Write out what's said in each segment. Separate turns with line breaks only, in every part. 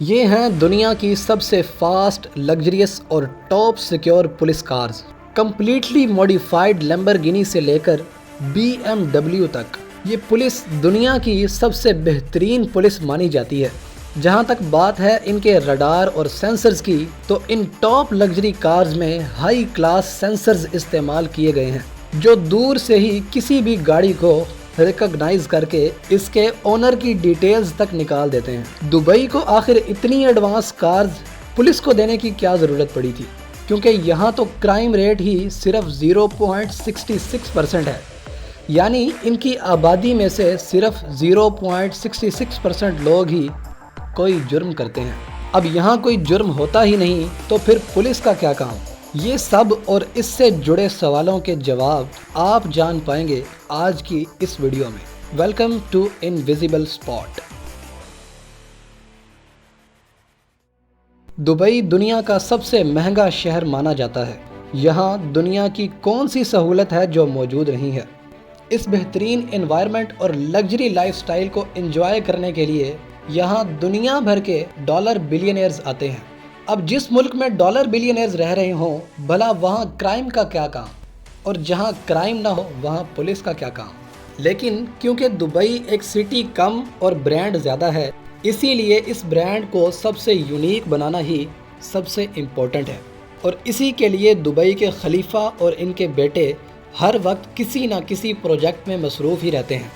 ये हैं दुनिया की सबसे फास्ट, लग्जरियस और top secure police cars. Completely modified Lamborghini से लेकर BMW तक ये पुलिस दुनिया की सबसे बेहतरीन पुलिस मानी जाती है। जहां तक बात है इनके रडार और सेंसर्स की, तो इन टॉप लग्जरी कार्स में हाई क्लास सेंसर्स इस्तेमाल किए गए हैं जो दूर से ही किसी भी गाड़ी को रिकॉग्नाइज करके इसके ओनर की डिटेल्स तक निकाल देते हैं। दुबई को आखिर इतनी एडवांस कार्स पुलिस को देने की क्या ज़रूरत पड़ी थी, क्योंकि यहाँ तो क्राइम रेट ही सिर्फ 0.66% है। यानी इनकी आबादी में से सिर्फ 0.66% लोग ही कोई जुर्म करते हैं। अब यहाँ कोई जुर्म होता ही नहीं तो फिर पुलिस का क्या काम। ये सब और इससे जुड़े सवालों के जवाब आप जान पाएंगे आज की इस वीडियो में। Welcome to invisible spot. Dubai दुनिया का सबसे महंगा शहर माना जाता है। यहाँ दुनिया की कौन सी सहूलत है जो मौजूद नहीं है। इस बेहतरीन एनवायरनमेंट और लग्जरी लाइफस्टाइल को एंजॉय करने के लिए यहाँ दुनिया भर के डॉलर बिलियनियर्स आते हैं। अब जिस मुल्क में डॉलर बिलियनियर्स रह रहे हों, भला वहाँ क्राइम का क्या काम, और जहाँ क्राइम ना हो वहाँ पुलिस का क्या काम। लेकिन क्योंकि दुबई एक सिटी कम और ब्रांड ज़्यादा है, इसीलिए इस ब्रांड को सबसे यूनिक बनाना ही सबसे इम्पोर्टेंट है। और इसी के लिए दुबई के खलीफा और इनके बेटे हर वक्त किसी ना किसी प्रोजेक्ट में मसरूफ़ ही रहते हैं।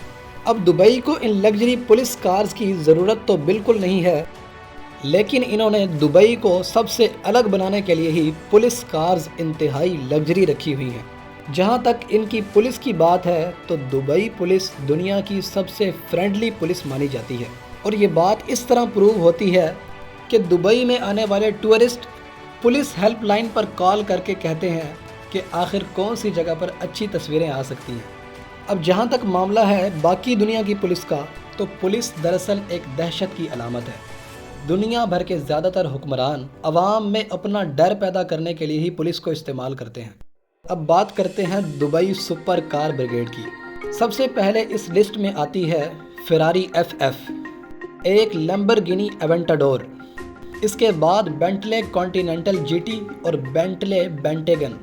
अब दुबई को इन लग्जरी पुलिस कार्स की ज़रूरत तो बिल्कुल नहीं है, लेकिन इन्होंने दुबई को सबसे अलग बनाने के लिए ही पुलिस कार्स इंतहाई लग्जरी रखी हुई हैं। जहां तक इनकी पुलिस की बात है तो दुबई पुलिस दुनिया की सबसे फ्रेंडली पुलिस मानी जाती है। और ये बात इस तरह प्रूव होती है कि दुबई में आने वाले टूरिस्ट पुलिस हेल्पलाइन पर कॉल करके कहते हैं कि आखिर कौन सी जगह पर अच्छी तस्वीरें आ सकती हैं। अब जहां तक मामला है बाकी दुनिया की पुलिस का, तो पुलिस दरअसल एक दहशत की अलामत है। दुनिया भर के ज़्यादातर हुक्मरान अवाम में अपना डर पैदा करने के लिए ही पुलिस को इस्तेमाल करते हैं। अब बात करते हैं दुबई सुपर कार ब्रिगेड की। सबसे पहले इस लिस्ट में आती है फेरारी FF, एक लैम्बोर्गिनी एवेंटाडोर। इसके बाद बेंटले कॉन्टिनेंटल GT और बेंटले बेंटेगन।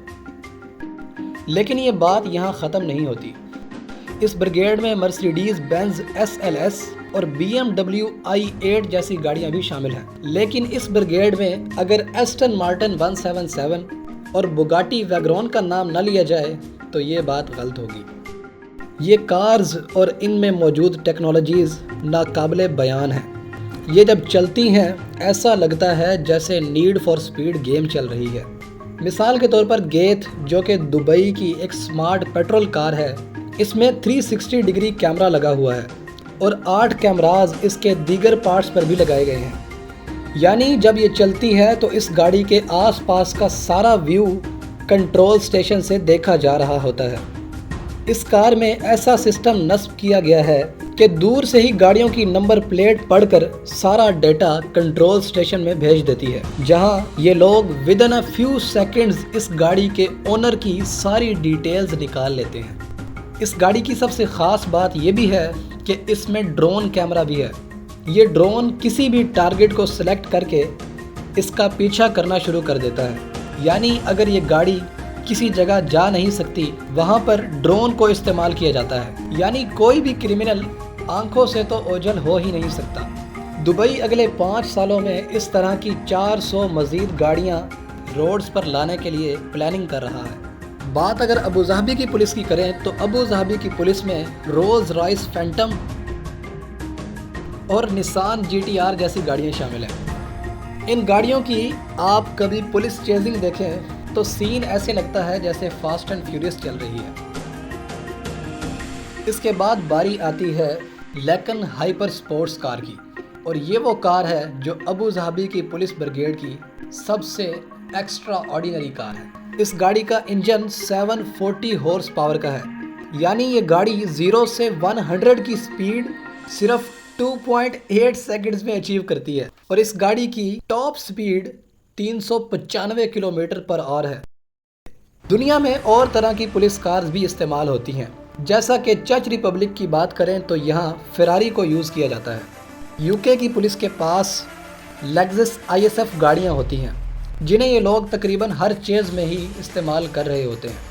लेकिन ये बात यहाँ ख़त्म नहीं होती। इस ब्रिगेड में मर्सिडीज बेंज SLS और BMW i8 जैसी गाड़ियां भी शामिल हैं। लेकिन इस ब्रिगेड में अगर एस्टन मार्टिन 177 और बुगाटी वैगरॉन का नाम न लिया जाए तो ये बात गलत होगी। ये कार्स और इनमें मौजूद टेक्नोलॉजीज़ नाकाबिले बयान हैं। ये जब चलती हैं ऐसा लगता है जैसे नीड फॉर स्पीड गेम चल रही है। मिसाल के तौर पर गेथ, जो कि दुबई की एक स्मार्ट पेट्रोल कार है, इसमें 360 डिग्री कैमरा लगा हुआ है और 8 कैमराज इसके दीगर पार्ट्स पर भी लगाए गए हैं। यानी जब ये चलती है तो इस गाड़ी के आसपास का सारा व्यू कंट्रोल स्टेशन से देखा जा रहा होता है। इस कार में ऐसा सिस्टम नस्ब किया गया है कि दूर से ही गाड़ियों की नंबर प्लेट पढ़कर सारा डेटा कंट्रोल स्टेशन में भेज देती है, जहां ये लोग with in a few seconds इस गाड़ी के ओनर की सारी डिटेल्स निकाल लेते हैं। इस गाड़ी की सबसे ख़ास बात यह भी है कि इसमें ड्रोन कैमरा भी है। ये ड्रोन किसी भी टारगेट को सिलेक्ट करके इसका पीछा करना शुरू कर देता है। यानी अगर ये गाड़ी किसी जगह जा नहीं सकती, वहाँ पर ड्रोन को इस्तेमाल किया जाता है। यानी कोई भी क्रिमिनल आंखों से तो ओझल हो ही नहीं सकता। दुबई अगले 5 सालों में इस तरह की 400 मज़ीद गाड़ियाँ रोड्स पर लाने के लिए प्लानिंग कर रहा है। बात अगर अबू धाबी की पुलिस की करें तो अबू धाबी की पुलिस में रोल्स रॉयस फैंटम और निसान GTR जैसी गाड़ियां शामिल हैं। इन गाड़ियों की आप कभी पुलिस चेजिंग देखें तो सीन ऐसे लगता है जैसे फास्ट एंड फ्यूरियस चल रही है। इसके बाद बारी आती है लेकन हाइपर स्पोर्ट्स कार की, और ये वो कार है जो अबू धाबी की पुलिस ब्रिगेड की सबसे एक्स्ट्रा ऑर्डिनरी कार है। इस गाड़ी का इंजन 740 हॉर्स पावर का है। यानी ये गाड़ी 0 से 100 की स्पीड सिर्फ 2.8 सेकंड्स में अचीव करती है, और इस गाड़ी की top speed 395 kilometre per hour है। दुनिया में और तरह की पुलिस कार्स भी इस्तेमाल होती हैं। जैसा कि चच रिपब्लिक की बात करें तो यहाँ फेरारी को यूज़ किया जाता है। यूके की पुलिस के पास लेक्सस ISF गाड़ियाँ होती हैं, जिन्हें ये लोग तकरीबन हर चीज़ में ही इस्तेमाल कर रहे होते हैं।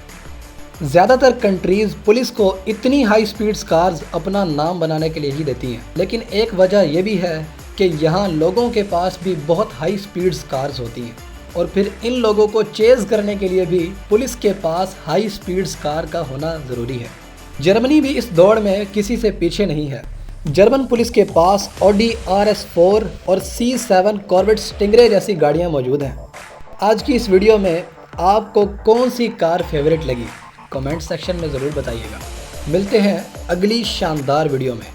ज़्यादातर कंट्रीज़ पुलिस को इतनी हाई स्पीड्स कार्स अपना नाम बनाने के लिए ही देती हैं, लेकिन एक वजह यह भी है कि यहाँ लोगों के पास भी बहुत हाई स्पीड्स कार्स होती हैं, और फिर इन लोगों को चेज़ करने के लिए भी पुलिस के पास हाई स्पीड्स कार का होना ज़रूरी है। जर्मनी भी इस दौड़ में किसी से पीछे नहीं है। जर्मन पुलिस के पास ऑडी RS4 और C7 कॉर्वेट स्टिंगरे जैसी गाड़ियाँ मौजूद हैं। आज की इस वीडियो में आपको कौन सी कार फेवरेट लगी, कमेंट सेक्शन में ज़रूर बताइएगा। मिलते हैं अगली शानदार वीडियो में।